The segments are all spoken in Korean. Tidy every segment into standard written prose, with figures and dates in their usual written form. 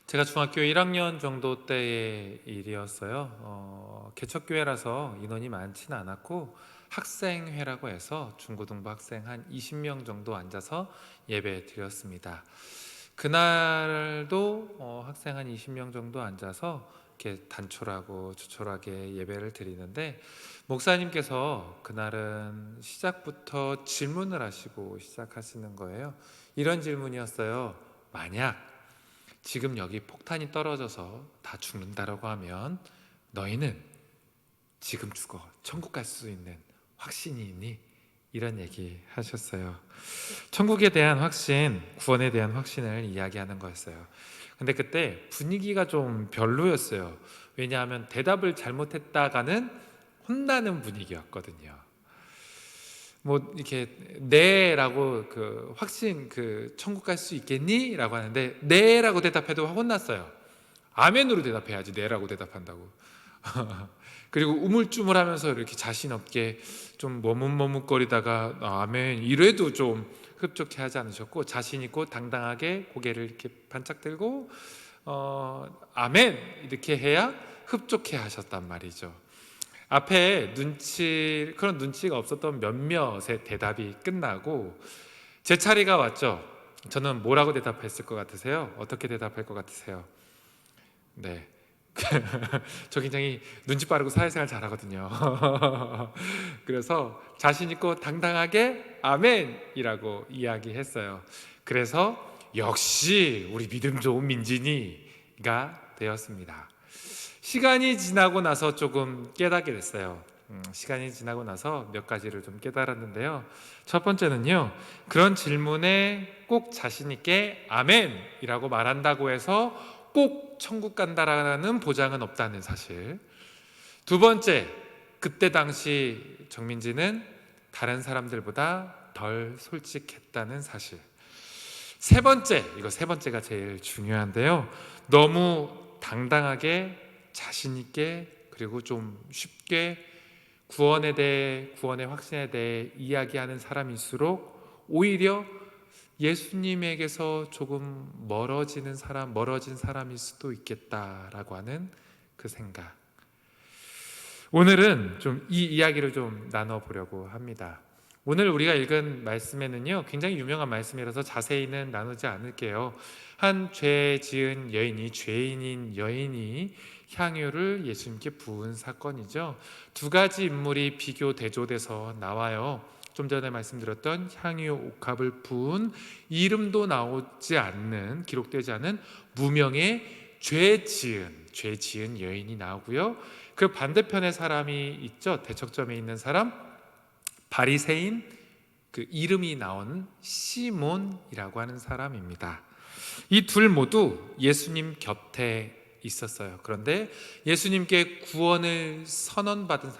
제가 중학교 1학년 정도 때의 일이었어요. 개척교회라서 인원이 많지는 않았고 학생회라고 해서 중고등부 학생 한 20명 정도 앉아서 예배 드렸습니다. 그날도 학생 한 20명 정도 앉아서 이렇게 단촐하고 조촐하게 예배를 드리는데, 목사님께서 그날은 시작부터 질문을 하시고 시작하시는 거예요. 이런 질문이었어요. 만약 지금 여기 폭탄이 떨어져서 다 죽는다라고 하면 너희는 지금 죽어 천국 갈 수 있는 확신이 있니? 이런 얘기 하셨어요. 천국에 대한 확신, 구원에 대한 확신을 이야기하는 거였어요. 근데 그때 분위기가 좀 별로였어요. 왜냐하면 대답을 잘못했다가는 혼나는 분위기였거든요. 뭐 이렇게 네라고 확신 천국 갈 수 있겠니? 라고 하는데 네라고 대답해도 혼났어요. 아멘으로 대답해야지 네라고 대답한다고. 그리고 우물쭈물하면서 이렇게 자신 없게 좀 머뭇머뭇거리다가 아멘 이래도 좀 흡족해 하지 않으셨고, 자신 있고 당당하게 고개를 이렇게 반짝 들고 아멘 이렇게 해야 흡족해 하셨단 말이죠. 앞에 그런 눈치가 없었던 몇몇의 대답이 끝나고 제 차례가 왔죠. 저는 뭐라고 대답했을 것 같으세요? 어떻게 대답할 것 같으세요? 네. 저 굉장히 눈치 빠르고 사회생활 잘하거든요. 그래서 자신 있고 당당하게 아멘이라고 이야기했어요. 그래서 역시 우리 믿음 좋은 민진이가 되었습니다. 시간이 지나고 나서 조금 깨닫게 됐어요. 시간이 지나고 나서 몇 가지를 좀 깨달았는데요. 첫 번째는요, 그런 질문에 꼭 자신 있게 아멘이라고 말한다고 해서 꼭 천국 간다라는 보장은 없다는 사실. 두 번째, 그때 당시 정민지는 다른 사람들보다 덜 솔직했다는 사실. 세 번째, 이거 세 번째가 제일 중요한데요, 너무 당당하게 자신 있게 그리고 좀 쉽게 구원에 대해, 구원의 확신에 대해 이야기하는 사람일수록 오히려 예수님에게서 조금 멀어진 사람일 수도 있겠다라고 하는 그 생각. 오늘은 좀 이 이야기를 좀 나눠보려고 합니다. 오늘 우리가 읽은 말씀에는요, 굉장히 유명한 말씀이라서 자세히는 나누지 않을게요. 한 죄 지은 여인이, 죄인인 여인이 향유를 예수님께 부은 사건이죠. 두 가지 인물이 비교 대조돼서 나와요. 좀 전에 말씀드렸던 향유 옥합을 부은, 이름도 나오지 않는, 기록되지 않은 무명의 죄 지은 여인이 나오고요. 그 반대편에 사람이 있죠. 대척점에 있는 사람, 바리새인, 그 이름이 나오는 시몬이라고 하는 사람입니다. 이 둘 모두 예수님 곁에 있었어요. 그런데 예수님께 구원을 선고받은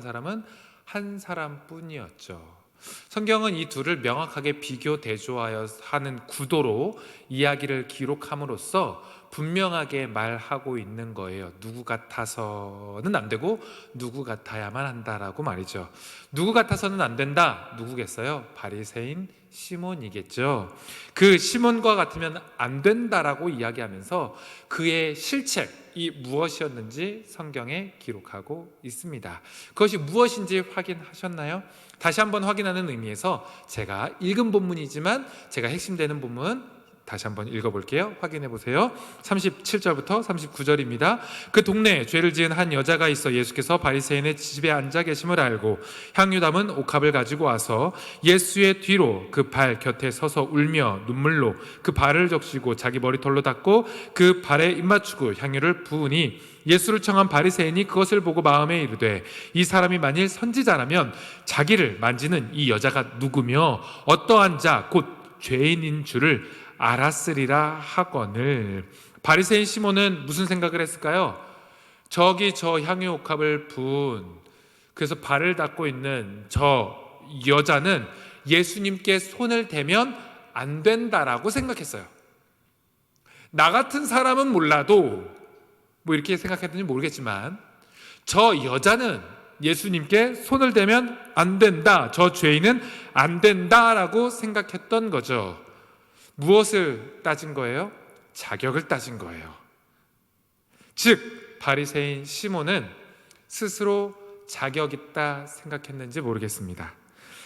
사람은 한 사람뿐이었죠. 성경은 이 둘을 명확하게 비교 대조하여 하는 구도로 이야기를 기록함으로써 분명하게 말하고 있는 거예요. 누구 같아서는 안 되고 누구 같아야만 한다라고 말이죠. 누구 같아서는 안 된다, 누구겠어요? 바리새인 시몬이겠죠. 그 시몬과 같으면 안 된다라고 이야기하면서 그의 실책이 무엇이었는지 성경에 기록하고 있습니다. 그것이 무엇인지 확인하셨나요? 다시 한번 확인하는 의미에서 제가 읽은 본문이지만 제가 핵심되는 본문 다시 한번 읽어볼게요. 확인해 보세요. 37절부터 39절입니다. 그 동네에 죄를 지은 한 여자가 있어 예수께서 바리새인의 집에 앉아 계심을 알고 향유 담은 옥합을 가지고 와서 예수의 뒤로 그 발 곁에 서서 울며 눈물로 그 발을 적시고 자기 머리털로 닦고 그 발에 입맞추고 향유를 부으니, 예수를 청한 바리새인이 그것을 보고 마음에 이르되 이 사람이 만일 선지자라면 자기를 만지는 이 여자가 누구며 어떠한 자 곧 죄인인 줄을 알았으리라 하거늘. 바리새인 시몬은 무슨 생각을 했을까요? 저기 저 향유 옥합을 부은, 그래서 발을 닦고 있는 저 여자는 예수님께 손을 대면 안 된다라고 생각했어요. 나 같은 사람은 몰라도 뭐 이렇게 생각했는지 모르겠지만 저 여자는 예수님께 손을 대면 안 된다, 저 죄인은 안 된다라고 생각했던 거죠. 무엇을 따진 거예요? 자격을 따진 거예요. 즉 바리새인 시몬은 스스로 자격 있다 생각했는지 모르겠습니다.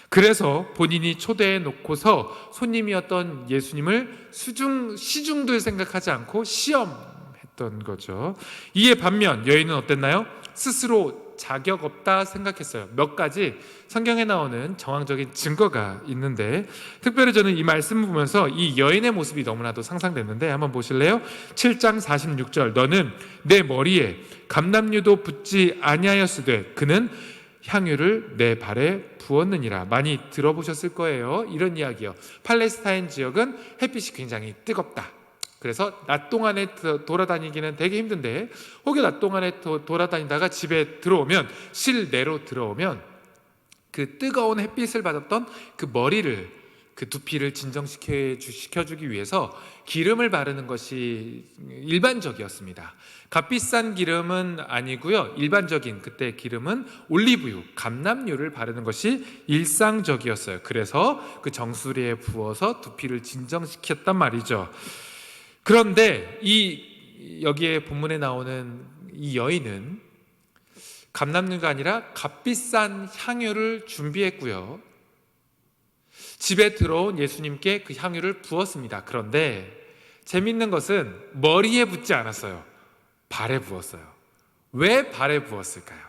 그래서 본인이 초대해 놓고서 손님이었던 예수님을 시중들 생각하지 않고 시험했던 거죠. 이에 반면 여인은 어땠나요? 스스로 자격 없다 생각했어요. 몇 가지 성경에 나오는 정황적인 증거가 있는데, 특별히 저는 이 말씀을 보면서 이 여인의 모습이 너무나도 상상됐는데 한번 보실래요? 7장 46절, 너는 내 머리에 감람유도 붓지 아니하였으되 그는 향유를 내 발에 부었느니라. 많이 들어보셨을 거예요. 이런 이야기요. 팔레스타인 지역은 햇빛이 굉장히 뜨겁다. 그래서 낮 동안에 돌아다니기는 되게 힘든데, 혹여 낮 동안에 돌아다니다가 집에 들어오면, 실내로 들어오면 그 뜨거운 햇빛을 받았던 그 머리를, 그 두피를 진정시켜주기 위해서 기름을 바르는 것이 일반적이었습니다. 값비싼 기름은 아니고요, 일반적인 그때 기름은 올리브유, 감람유를 바르는 것이 일상적이었어요. 그래서 그 정수리에 부어서 두피를 진정시켰단 말이죠. 그런데 여기에 본문에 나오는 이 여인은 감람유가 아니라 값비싼 향유를 준비했고요, 집에 들어온 예수님께 그 향유를 부었습니다. 그런데 재밌는 것은 머리에 붓지 않았어요. 발에 부었어요. 왜 발에 부었을까요?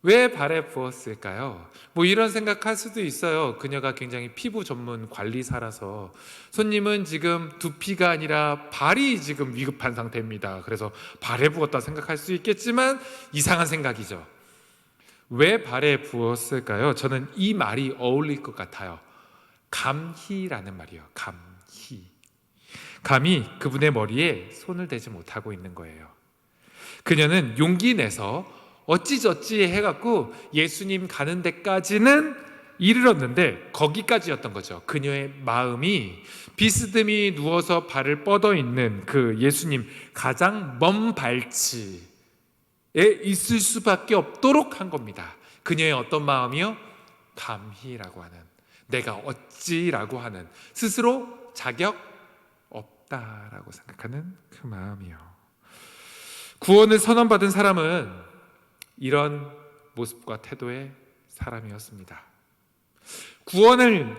왜 발에 부었을까요? 뭐 이런 생각할 수도 있어요. 그녀가 굉장히 피부 전문 관리사라서 손님은 지금 두피가 아니라 발이 지금 위급한 상태입니다. 그래서 발에 부었다 생각할 수 있겠지만 이상한 생각이죠. 왜 발에 부었을까요? 저는 이 말이 어울릴 것 같아요. 감희라는 말이에요. 감희. 감히 그분의 머리에 손을 대지 못하고 있는 거예요. 그녀는 용기 내서 어찌저찌 해갖고 예수님 가는 데까지는 이르렀는데 거기까지였던 거죠. 그녀의 마음이 비스듬히 누워서 발을 뻗어 있는 그 예수님 가장 먼 발치에 있을 수밖에 없도록 한 겁니다. 그녀의 어떤 마음이요? 감희라고 하는, 내가 어찌라고 하는, 스스로 자격 없다라고 생각하는 그 마음이요. 구원을 선언받은 사람은 이런 모습과 태도의 사람이었습니다. 구원을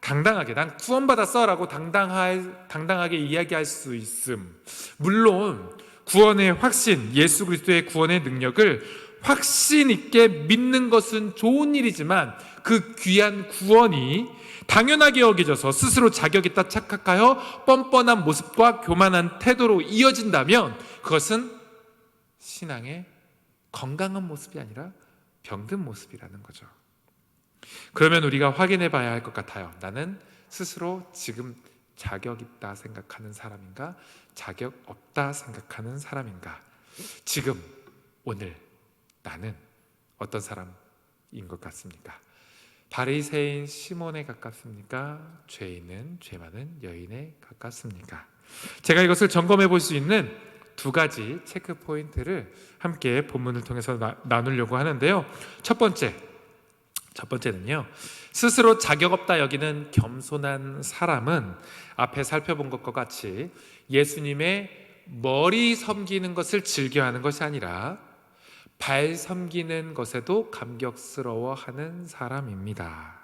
당당하게, 난 구원받았어 라고 당당하게 이야기할 수 있음. 물론 구원의 확신, 예수 그리스도의 구원의 능력을 확신 있게 믿는 것은 좋은 일이지만, 그 귀한 구원이 당연하게 여겨져서 스스로 자격 있다 착각하여 뻔뻔한 모습과 교만한 태도로 이어진다면 그것은 신앙의 건강한 모습이 아니라 병든 모습이라는 거죠. 그러면 우리가 확인해 봐야 할 것 같아요. 나는 스스로 지금 자격 있다 생각하는 사람인가, 자격 없다 생각하는 사람인가? 지금 오늘 나는 어떤 사람인 것 같습니까? 바리새인 시몬에 가깝습니까? 죄 있는, 죄 많은 여인에 가깝습니까? 제가 이것을 점검해 볼 수 있는 두 가지 체크 포인트를 함께 본문을 통해서 나누려고 하는데요. 첫 번째는요, 스스로 자격 없다 여기는 겸손한 사람은 앞에 살펴본 것과 같이 예수님의 머리 섬기는 것을 즐겨하는 것이 아니라 발 섬기는 것에도 감격스러워하는 사람입니다.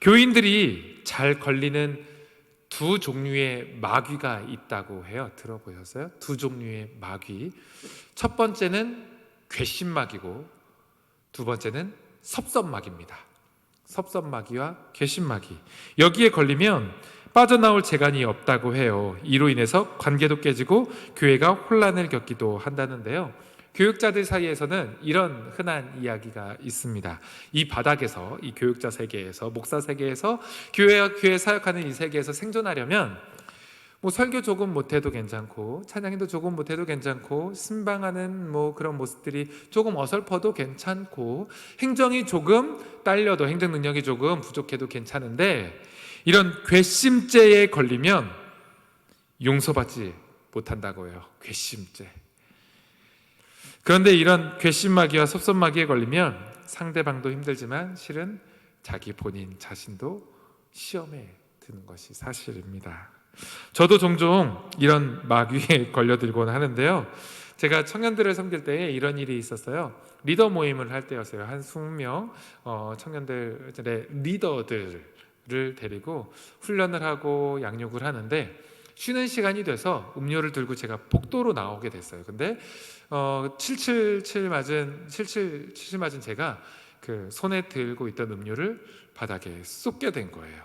교인들이 잘 걸리는 두 종류의 마귀가 있다고 해요. 들어보셨어요? 두 종류의 마귀. 첫 번째는 괘씸마귀고 두 번째는 섭섭마귀입니다. 섭섭마귀와 괘씸마귀. 여기에 걸리면 빠져나올 재간이 없다고 해요. 이로 인해서 관계도 깨지고 교회가 혼란을 겪기도 한다는데요. 교육자들 사이에서는 이런 흔한 이야기가 있습니다. 이 바닥에서, 이 교육자 세계에서, 목사 세계에서, 교회 사역하는 이 세계에서 생존하려면 뭐 설교 조금 못해도 괜찮고, 찬양도 조금 못해도 괜찮고, 신방하는 뭐 그런 모습들이 조금 어설퍼도 괜찮고, 행정이 조금 딸려도, 행정 능력이 조금 부족해도 괜찮은데, 이런 괘씸죄에 걸리면 용서받지 못한다고 해요. 괘씸죄. 그런데 이런 괘씸마귀와 섭섭마귀에 걸리면 상대방도 힘들지만 실은 자기 본인 자신도 시험에 드는 것이 사실입니다. 저도 종종 이런 마귀에 걸려들곤 하는데요. 제가 청년들을 섬길 때에 이런 일이 있었어요. 리더 모임을 할 때였어요. 한 20명 청년들의 리더들을 데리고 훈련을 하고 양육을 하는데, 쉬는 시간이 돼서 음료를 들고 제가 복도로 나오게 됐어요. 근데 777 맞은 제가 그 손에 들고 있던 음료를 바닥에 쏟게 된 거예요.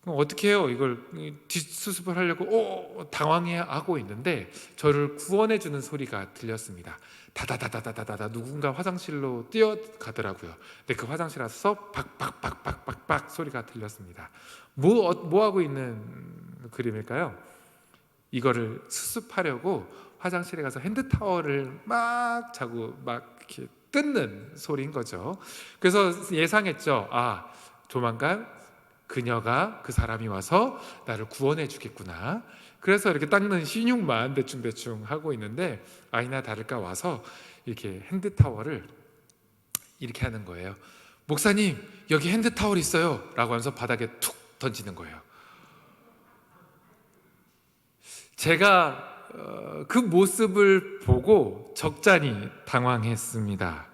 그럼 어떻게 해요? 이걸 뒷수습을 하려고 당황해하고 있는데 저를 구원해 주는 소리가 들렸습니다. 다다다다다다다 누군가 화장실로 뛰어가더라고요. 근데 그 화장실 앞에서 박박박박박 소리가 들렸습니다. 뭐 하고 있는 그림일까요? 이거를 수습하려고 화장실에 가서 핸드타월을 막 자고 막 이렇게 뜯는 소리인 거죠. 그래서 예상했죠. 조만간 그녀가, 그 사람이 와서 나를 구원해 주겠구나. 그래서 이렇게 닦는 신용만 대충 하고 있는데, 아니나 다를까 와서 이렇게 핸드타월을 이렇게 하는 거예요. 목사님, 여기 핸드타월 있어요 라고 하면서 바닥에 툭 던지는 거예요. 제가 그 모습을 보고 적잖이 당황했습니다.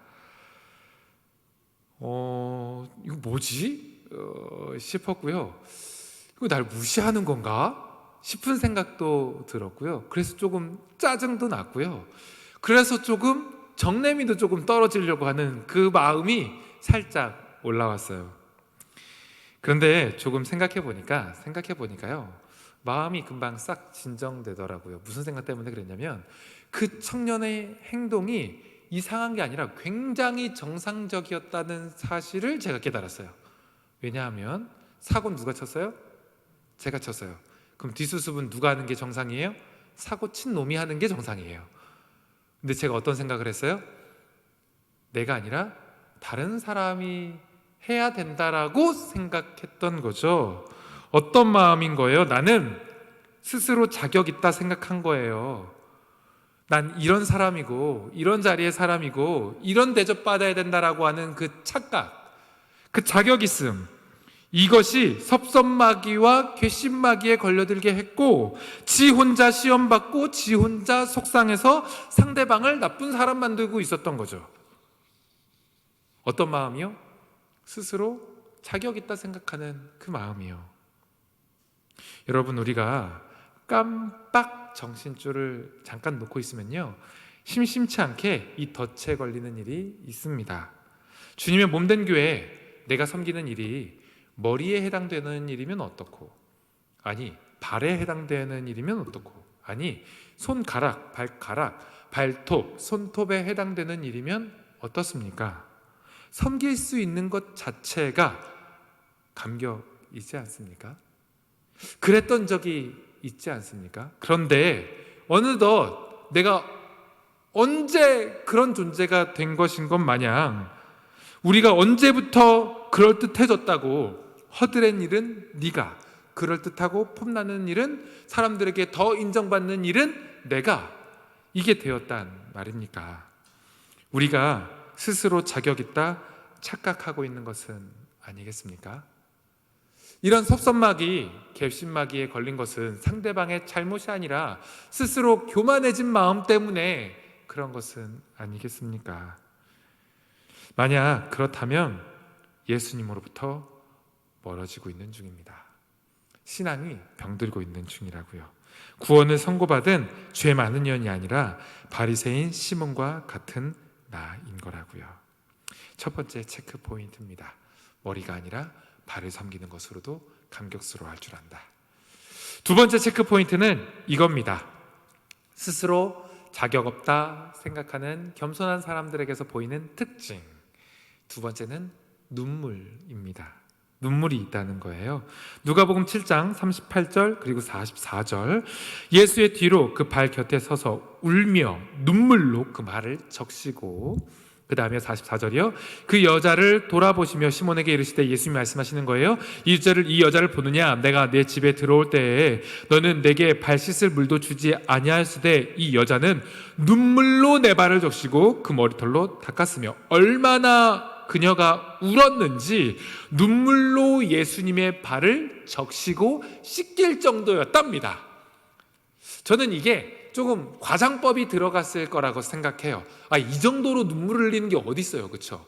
이거 뭐지? 싶었고요. 이거 날 무시하는 건가? 싶은 생각도 들었고요. 그래서 조금 짜증도 났고요. 그래서 조금 정내미도 조금 떨어지려고 하는 그 마음이 살짝 올라왔어요. 그런데 조금 생각해 보니까요, 마음이 금방 싹 진정되더라고요. 무슨 생각 때문에 그랬냐면, 그 청년의 행동이 이상한 게 아니라 굉장히 정상적이었다는 사실을 제가 깨달았어요. 왜냐하면 사고는 누가 쳤어요? 제가 쳤어요. 그럼 뒷수습은 누가 하는 게 정상이에요? 사고 친 놈이 하는 게 정상이에요. 근데 제가 어떤 생각을 했어요? 내가 아니라 다른 사람이 해야 된다라고 생각했던 거죠. 어떤 마음인 거예요? 나는 스스로 자격 있다 생각한 거예요. 난 이런 사람이고, 이런 자리의 사람이고, 이런 대접받아야 된다라고 하는 그 착각, 그 자격 있음, 이것이 섭섭마귀와 괘씸마귀에 걸려들게 했고, 지 혼자 시험받고 지 혼자 속상해서 상대방을 나쁜 사람 만들고 있었던 거죠. 어떤 마음이요? 스스로 자격 있다 생각하는 그 마음이요. 여러분, 우리가 깜빡 정신줄을 잠깐 놓고 있으면요, 심심치 않게 이 덫에 걸리는 일이 있습니다. 주님의 몸된 교회에 내가 섬기는 일이 머리에 해당되는 일이면 어떻고, 아니 발에 해당되는 일이면 어떻고, 아니 손가락, 발가락, 발톱, 손톱에 해당되는 일이면 어떻습니까? 섬길 수 있는 것 자체가 감격이지 않습니까? 그랬던 적이 있지 않습니까? 그런데 어느덧 내가 언제 그런 존재가 된 것인 것 마냥, 우리가 언제부터 그럴듯해졌다고 허드렛 일은 네가, 그럴듯하고 폼나는 일은, 사람들에게 더 인정받는 일은 내가, 이게 되었단 말입니까? 우리가 스스로 자격 있다 착각하고 있는 것은 아니겠습니까? 이런 섭섭마귀, 괘씸마귀에 걸린 것은 상대방의 잘못이 아니라 스스로 교만해진 마음 때문에 그런 것은 아니겠습니까? 만약 그렇다면 예수님으로부터 멀어지고 있는 중입니다. 신앙이 병들고 있는 중이라고요. 구원을 선고받은 죄 많은 년이 아니라 바리새인 시몬과 같은 나인 거라고요. 첫 번째 체크 포인트입니다. 머리가 아니라 발을 섬기는 것으로도 감격스러워할 줄 안다. 두 번째 체크 포인트는 이겁니다. 스스로 자격 없다 생각하는 겸손한 사람들에게서 보이는 특징. 두 번째는 눈물입니다. 눈물이 있다는 거예요. 누가복음 7장 38절 그리고 44절, 예수의 뒤로 그 발 곁에 서서 울며 눈물로 그 말을 적시고, 그 다음에 44절이요, 그 여자를 돌아보시며 시몬에게 이르시되, 예수님이 말씀하시는 거예요. 이 여자를 보느냐? 내가 내 집에 들어올 때에 너는 내게 발 씻을 물도 주지 아니하였으되 이 여자는 눈물로 내 발을 적시고 그 머리털로 닦았으며 얼마나 그녀가 울었는지 눈물로 예수님의 발을 적시고 씻길 정도였답니다. 저는 이게 조금 과장법이 들어갔을 거라고 생각해요. 이 정도로 눈물을 흘리는 게 어디 있어요, 그렇죠?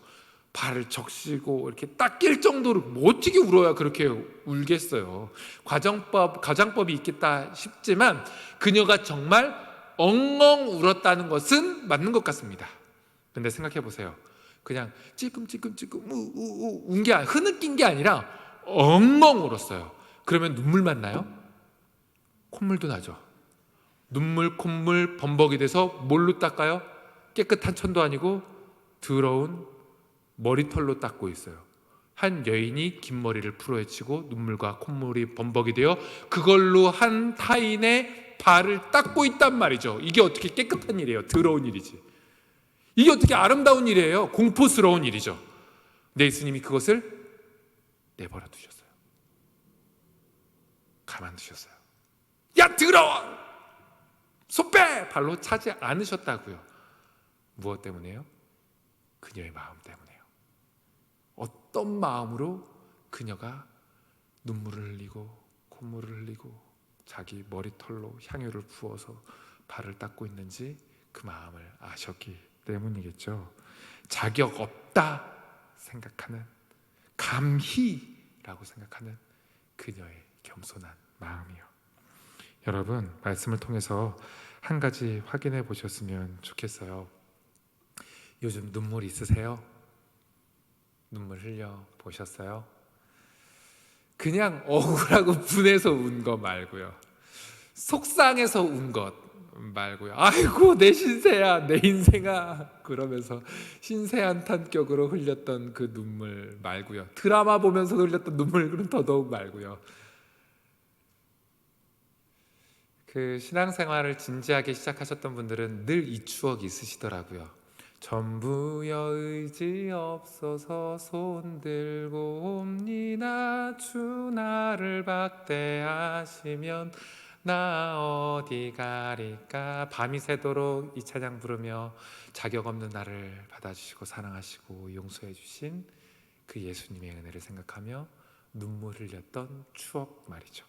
발을 적시고 이렇게 닦일 정도로 뭐 어떻게 울어야 그렇게 울겠어요. 과장법이 있겠다 싶지만 그녀가 정말 엉엉 울었다는 것은 맞는 것 같습니다. 근데 생각해 보세요. 그냥 찔끔찔끔찔끔 운 게 흐느낀 게 아니라 엉엉 울었어요. 그러면 눈물만 나요? 콧물도 나죠. 눈물, 콧물, 범벅이 돼서 뭘로 닦아요? 깨끗한 천도 아니고 더러운 머리털로 닦고 있어요. 한 여인이 긴 머리를 풀어헤치고 눈물과 콧물이 범벅이 되어 그걸로 한 타인의 발을 닦고 있단 말이죠. 이게 어떻게 깨끗한 일이에요? 더러운 일이지. 이게 어떻게 아름다운 일이에요? 공포스러운 일이죠. 근데 예수님이 그것을 내버려 두셨어요. 가만두셨어요. 야, 더러워! 손 빼! 발로 차지 않으셨다고요. 무엇 때문에요? 그녀의 마음 때문에요. 어떤 마음으로 그녀가 눈물을 흘리고 콧물을 흘리고 자기 머리털로 향유를 부어서 발을 닦고 있는지 그 마음을 아셨기 때문이겠죠. 자격 없다 생각하는, 감히라고 생각하는 그녀의 겸손한 마음이요. 여러분, 말씀을 통해서 한 가지 확인해 보셨으면 좋겠어요. 요즘 눈물 있으세요? 눈물 흘려 보셨어요? 그냥 억울하고 분해서 운 거 말고요, 속상해서 운 것 말고요, 아이고 내 신세야, 내 인생아 그러면서 신세한탄격으로 흘렸던 그 눈물 말고요, 드라마 보면서 흘렸던 눈물은 더더욱 말고요. 그 신앙생활을 진지하게 시작하셨던 분들은 늘 이 추억이 있으시더라고요. 전부여 의지 없어서 손들고 옵니다. 주 나를 박대하시면 나 어디 가리까. 밤이 새도록 이 찬양 부르며 자격 없는 나를 받아주시고 사랑하시고 용서해 주신 그 예수님의 은혜를 생각하며 눈물 흘렸던 추억 말이죠.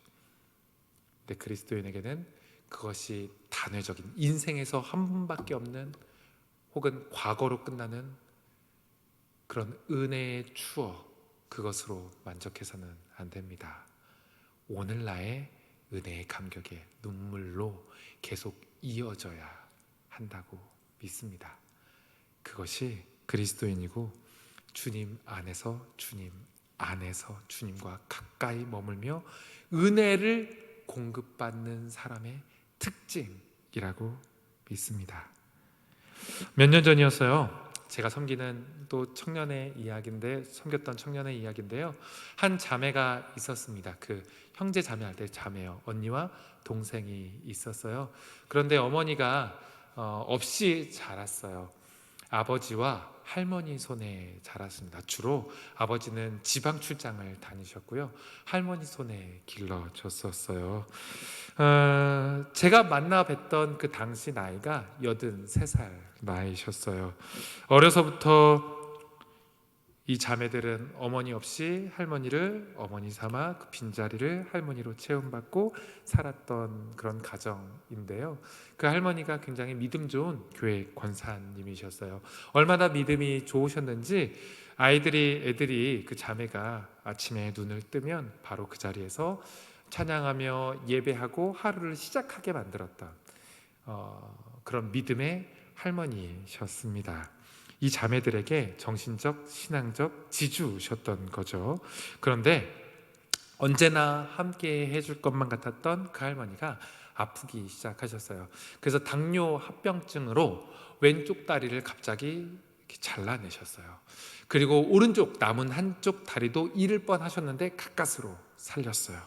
근데 그리스도인에게는 그것이 단회적인, 인생에서 한 번밖에 없는 혹은 과거로 끝나는 그런 은혜의 추억, 그것으로 만족해서는 안 됩니다. 오늘 나의 은혜의 감격의 눈물로 계속 이어져야 한다고 믿습니다. 그것이 그리스도인이고 주님 안에서 주님과 가까이 머물며 은혜를 공급받는 사람의 특징이라고 믿습니다. 몇 년 전이었어요. 제가 섬겼던 청년의 이야기인데요. 한 자매가 있었습니다. 그 형제 자매 할 때 자매요. 언니와 동생이 있었어요. 그런데 어머니가 없이 자랐어요. 아버지와 할머니 손에 자랐습니다. 주로 아버지는 지방 출장을 다니셨고요, 할머니 손에 길러졌었어요. 제가 만나 뵀던 그 당시 나이가 83살 나이셨어요. 어려서부터 이 자매들은 어머니 없이 할머니를 어머니 삼아 그 빈자리를 할머니로 채움받고 살았던 그런 가정인데요. 그 할머니가 굉장히 믿음 좋은 교회 권사님이셨어요. 얼마나 믿음이 좋으셨는지 애들이 그 자매가 아침에 눈을 뜨면 바로 그 자리에서 찬양하며 예배하고 하루를 시작하게 만들었던 그런 믿음의 할머니셨습니다. 이 자매들에게 정신적, 신앙적 지주셨던 거죠. 그런데 언제나 함께 해줄 것만 같았던 그 할머니가 아프기 시작하셨어요. 그래서 당뇨 합병증으로 왼쪽 다리를 갑자기 이렇게 잘라내셨어요. 그리고 오른쪽 남은 한쪽 다리도 잃을 뻔하셨는데 가까스로 살렸어요.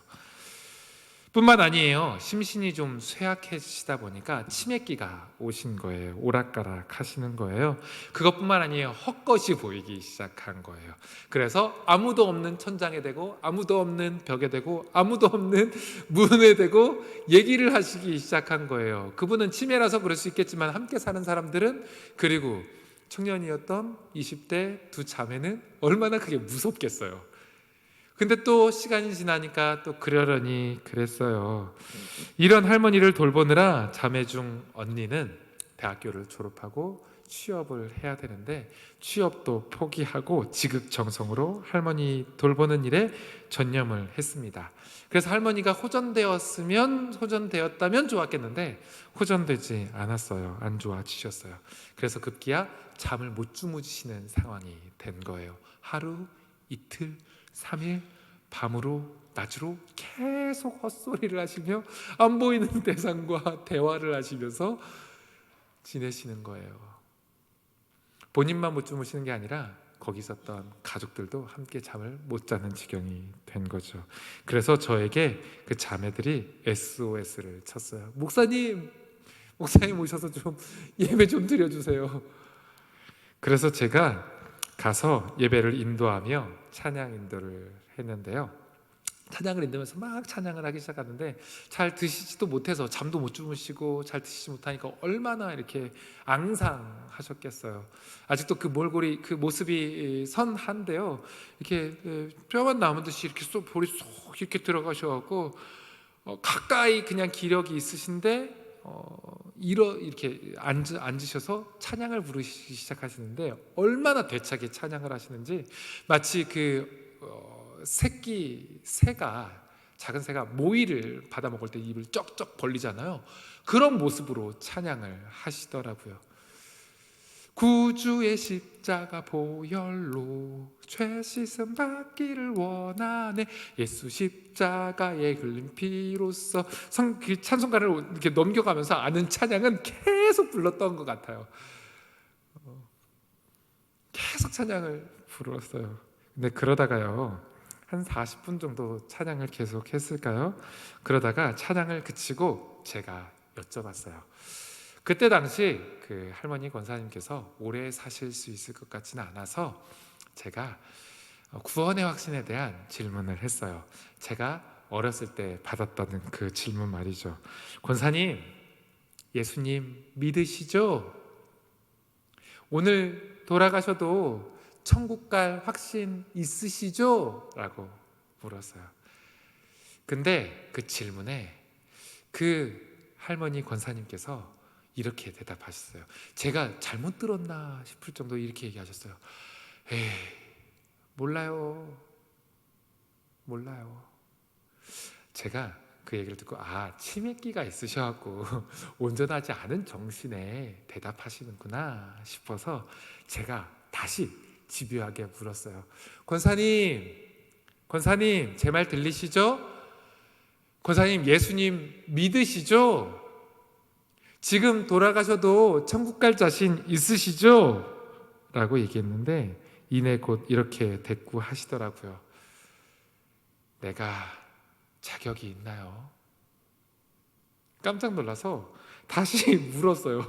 뿐만 아니에요. 심신이 좀 쇠약해지시다 보니까 치매기가 오신 거예요. 오락가락 하시는 거예요. 그것뿐만 아니에요. 헛것이 보이기 시작한 거예요. 그래서 아무도 없는 천장에 대고 아무도 없는 벽에 대고 아무도 없는 문에 대고 얘기를 하시기 시작한 거예요. 그분은 치매라서 그럴 수 있겠지만 함께 사는 사람들은, 그리고 청년이었던 20대 두 자매는 얼마나 그게 무섭겠어요. 근데 또 시간이 지나니까 또 그러려니 그랬어요. 이런 할머니를 돌보느라 자매 중 언니는 대학교를 졸업하고 취업을 해야 되는데 취업도 포기하고 지극정성으로 할머니 돌보는 일에 전념을 했습니다. 그래서 할머니가 호전되었다면 좋았겠는데 호전되지 않았어요. 안 좋아지셨어요. 그래서 급기야 잠을 못 주무시는 상황이 된 거예요. 하루, 이틀, 3일, 밤으로 낮으로 계속 헛소리를 하시며 안 보이는 대상과 대화를 하시면서 지내시는 거예요. 본인만 못 주무시는 게 아니라 거기 있었던 가족들도 함께 잠을 못 자는 지경이 된 거죠. 그래서 저에게 그 자매들이 SOS를 쳤어요. 목사님 오셔서 좀 예배 좀 드려주세요. 그래서 제가 가서 예배를 인도하며 찬양 인도를 했는데요. 찬양을 인도하면서 막 찬양을 하기 시작하는데 잘 드시지도 못해서 잠도 못 주무시고 잘 드시지 못하니까 얼마나 이렇게 앙상하셨겠어요. 아직도 그 몰골이 그 모습이 선한데요. 이렇게 뼈만 남은 듯이 이렇게 볼이 쏙 이렇게 들어가셔갖고 가까이 그냥 기력이 있으신데 이렇게 앉으셔서 찬양을 부르시기 시작하시는데 얼마나 되차게 찬양을 하시는지 마치 작은 새가 모이를 받아 먹을 때 입을 쩍쩍 벌리잖아요. 그런 모습으로 찬양을 하시더라고요. 구주의 십자가 보혈로 죄 씻음 받기를 원하네. 예수 십자가에 흘린 피로써 그 찬송가를 이렇게 넘겨가면서 아는 찬양은 계속 불렀던 것 같아요. 계속 찬양을 불렀어요. 근데 그러다가요 한 40분 정도 찬양을 계속 했을까요? 그러다가 찬양을 그치고 제가 여쭤봤어요. 그때 당시 그 할머니 권사님께서 오래 사실 수 있을 것 같지는 않아서 제가 구원의 확신에 대한 질문을 했어요. 제가 어렸을 때 받았던 그 질문 말이죠. 권사님, 예수님 믿으시죠? 오늘 돌아가셔도 천국 갈 확신 있으시죠? 라고 물었어요. 근데 그 질문에 그 할머니 권사님께서 이렇게 대답하셨어요. 제가 잘못 들었나 싶을 정도 이렇게 얘기하셨어요. 에이, 몰라요. 제가 그 얘기를 듣고 치매기가 있으셔갖고 온전하지 않은 정신에 대답하시는구나 싶어서 제가 다시 집요하게 물었어요. 권사님 제 말 들리시죠? 권사님 예수님 믿으시죠? 지금 돌아가셔도 천국 갈 자신 있으시죠? 라고 얘기했는데 이내 곧 이렇게 대꾸하시더라고요. 내가 자격이 있나요? 깜짝 놀라서 다시 물었어요.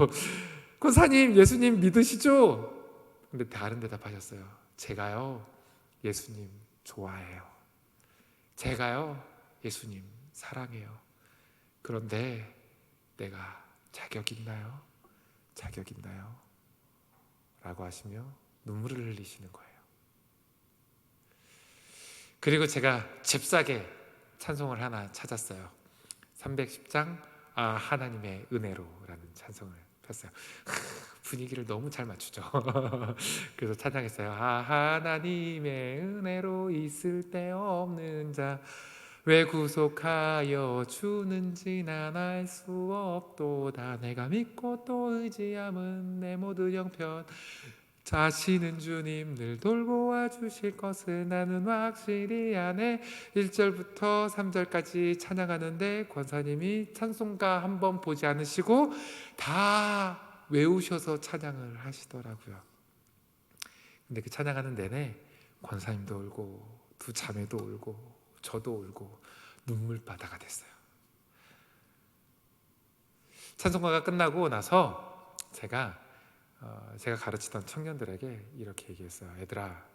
권사님 예수님 믿으시죠? 근데 다른 대답하셨어요. 제가요 예수님 좋아해요. 제가요 예수님 사랑해요. 그런데 내가 자격 있나요? 라고 하시며 눈물을 흘리시는 거예요. 그리고 제가 잽싸게 찬송을 하나 찾았어요. 310장 하나님의 은혜로 라는 찬송을 폈어요. 분위기를 너무 잘 맞추죠. 그래서 찬양했어요. 하나님의 은혜로 있을 데 없는 자 왜 구속하여 주는지 난 알 수 없도다. 내가 믿고 또 의지함은 내 모든 형편 자신은 주님 늘 돌보아 주실 것을 나는 확실히 아네. 1절부터 3절까지 찬양하는데 권사님이 찬송가 한번 보지 않으시고 다 외우셔서 찬양을 하시더라고요. 근데 그 찬양하는 내내 권사님도 울고 두 자매도 울고 저도 울고 눈물바다가 됐어요. 찬송가가 끝나고 나서 제가 가르치던 청년들에게 이렇게 얘기했어요. 얘들아,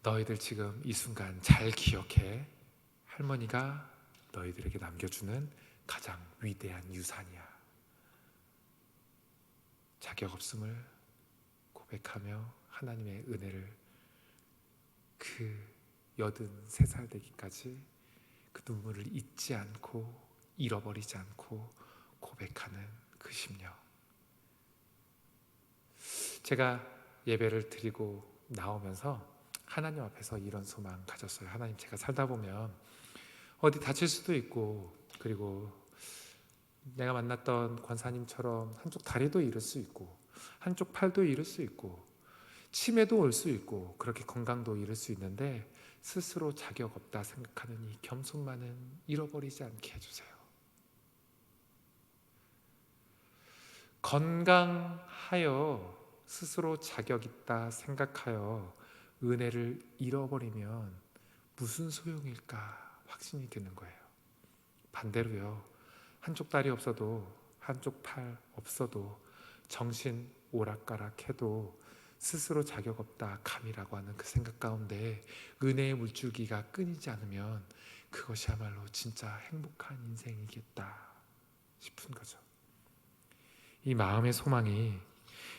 너희들 지금 이 순간 잘 기억해. 할머니가 너희들에게 남겨주는 가장 위대한 유산이야. 자격 없음을 고백하며 하나님의 은혜를 그 83살 되기까지 그 눈물을 잊지 않고 잃어버리지 않고 고백하는 그 심령. 제가 예배를 드리고 나오면서 하나님 앞에서 이런 소망 가졌어요. 하나님, 제가 살다 보면 어디 다칠 수도 있고, 그리고 내가 만났던 권사님처럼 한쪽 다리도 잃을 수 있고, 한쪽 팔도 잃을 수 있고, 치매도 올 수 있고, 그렇게 건강도 잃을 수 있는데 스스로 자격 없다 생각하는 이 겸손만은 잃어버리지 않게 해주세요. 건강하여 스스로 자격 있다 생각하여 은혜를 잃어버리면 무슨 소용일까 확신이 드는 거예요. 반대로요, 한쪽 다리 없어도, 한쪽 팔 없어도, 정신 오락가락해도 스스로 자격 없다 감이라고 하는 그 생각 가운데 은혜의 물줄기가 끊이지 않으면 그것이야말로 진짜 행복한 인생이겠다 싶은 거죠. 이 마음의 소망이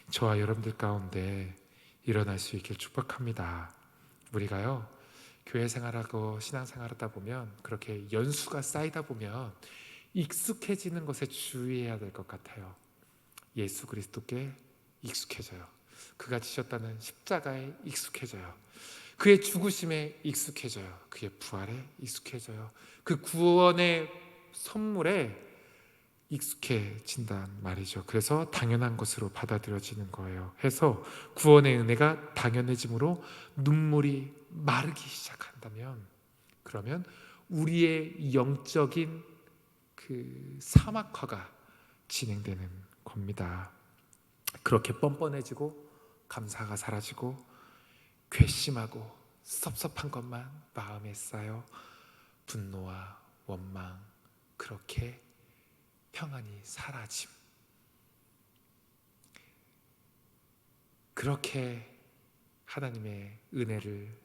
저와 여러분들 가운데 일어날 수 있길 축복합니다. 우리가요, 교회 생활하고 신앙생활하다 보면, 그렇게 연수가 쌓이다 보면 익숙해지는 것에 주의해야 될 것 같아요. 예수 그리스도께 익숙해져요. 그가 지셨다는 십자가에 익숙해져요. 그의 죽으심에 익숙해져요. 그의 부활에 익숙해져요. 그 구원의 선물에 익숙해진단 말이죠. 그래서 당연한 것으로 받아들여지는 거예요. 해서 구원의 은혜가 당연해짐으로 눈물이 마르기 시작한다면, 그러면 우리의 영적인 그 사막화가 진행되는 겁니다. 그렇게 뻔뻔해지고 감사가 사라지고 괘씸하고 섭섭한 것만 마음에 쌓여 분노와 원망, 그렇게 평안이 사라짐. 그렇게 하나님의 은혜를,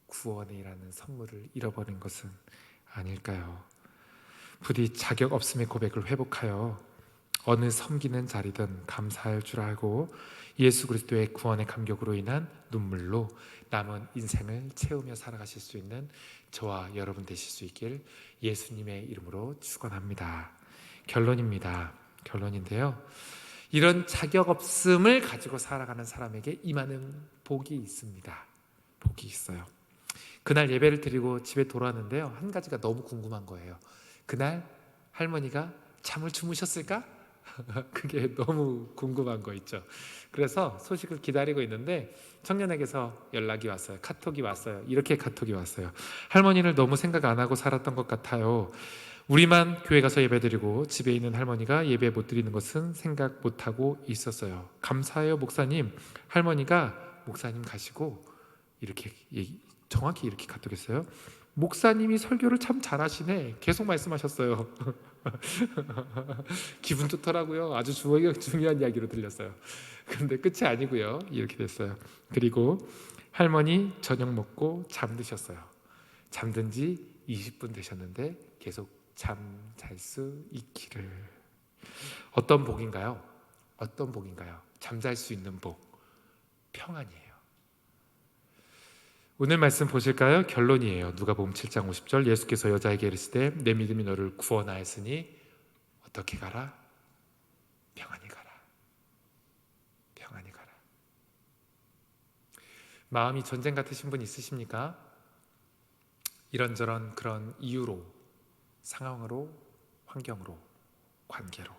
구원이라는 선물을 잃어버린 것은 아닐까요? 부디 자격 없음의 고백을 회복하여 어느 섬기는 자리든 감사할 줄 알고 예수 그리스도의 구원의 감격으로 인한 눈물로 남은 인생을 채우며 살아가실 수 있는 저와 여러분 되실 수 있길 예수님의 이름으로 축원합니다. 결론인데요, 이런 자격 없음을 가지고 살아가는 사람에게 임하는 복이 있습니다. 복이 있어요. 그날 예배를 드리고 집에 돌아왔는데요, 한 가지가 너무 궁금한 거예요. 그날 할머니가 잠을 주무셨을까? 그게 너무 궁금한 거 있죠. 그래서 소식을 기다리고 있는데 청년에게서 연락이 왔어요. 카톡이 왔어요. 이렇게 카톡이 왔어요. 할머니를 너무 생각 안 하고 살았던 것 같아요. 우리만 교회 가서 예배드리고 집에 있는 할머니가 예배 못 드리는 것은 생각 못하고 있었어요. 감사해요 목사님. 할머니가 목사님 가시고 이렇게 정확히 이렇게 카톡했어요. 목사님이 설교를 참 잘하시네. 계속 말씀하셨어요. 기분 좋더라고요. 아주 중요한 이야기로 들렸어요. 근데 끝이 아니고요, 이렇게 됐어요. 그리고 할머니 저녁 먹고 잠드셨어요. 잠든 지 20분 되셨는데 계속 잠잘 수 있기를. 어떤 복인가요? 어떤 복인가요? 잠잘 수 있는 복, 평안이에요. 오늘 말씀 보실까요? 결론이에요. 누가복음 7장 50절, 예수께서 여자에게 이르시되 내 믿음이 너를 구원하였으니 어떻게 가라? 평안히 가라. 평안히 가라. 마음이 전쟁 같으신 분 있으십니까? 이런저런 그런 이유로, 상황으로, 환경으로, 관계로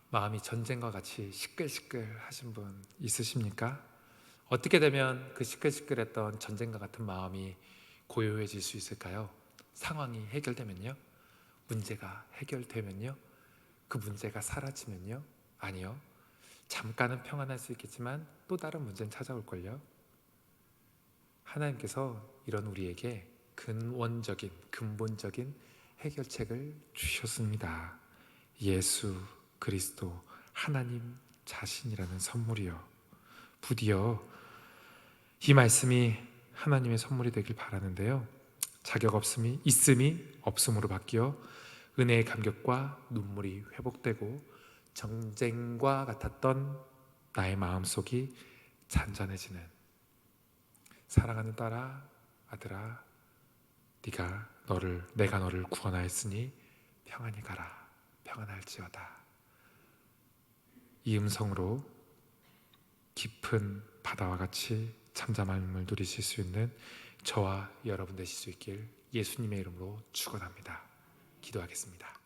마음이 전쟁과 같이 시끌시끌 하신 분 있으십니까? 어떻게 되면 그 시끌시끌했던 전쟁과 같은 마음이 고요해질 수 있을까요? 상황이 해결되면요? 문제가 해결되면요? 그 문제가 사라지면요? 아니요. 잠깐은 평안할 수 있겠지만 또 다른 문제는 찾아올걸요? 하나님께서 이런 우리에게 근원적인, 근본적인 해결책을 주셨습니다. 예수 그리스도, 하나님 자신이라는 선물이요. 부디요 이 말씀이 하나님의 선물이 되길 바라는데요, 자격 없음이 있음이 없음으로 바뀌어 은혜의 감격과 눈물이 회복되고 전쟁과 같았던 나의 마음속이 잔잔해지는, 사랑하는 딸아, 아들아, 내가 너를 구원하였으니 평안히 가라, 평안할지어다. 이 음성으로 깊은 바다와 같이 잠잠함을 누리실 수 있는 저와 여러분 되실 수 있길 예수님의 이름으로 축원합니다. 기도하겠습니다.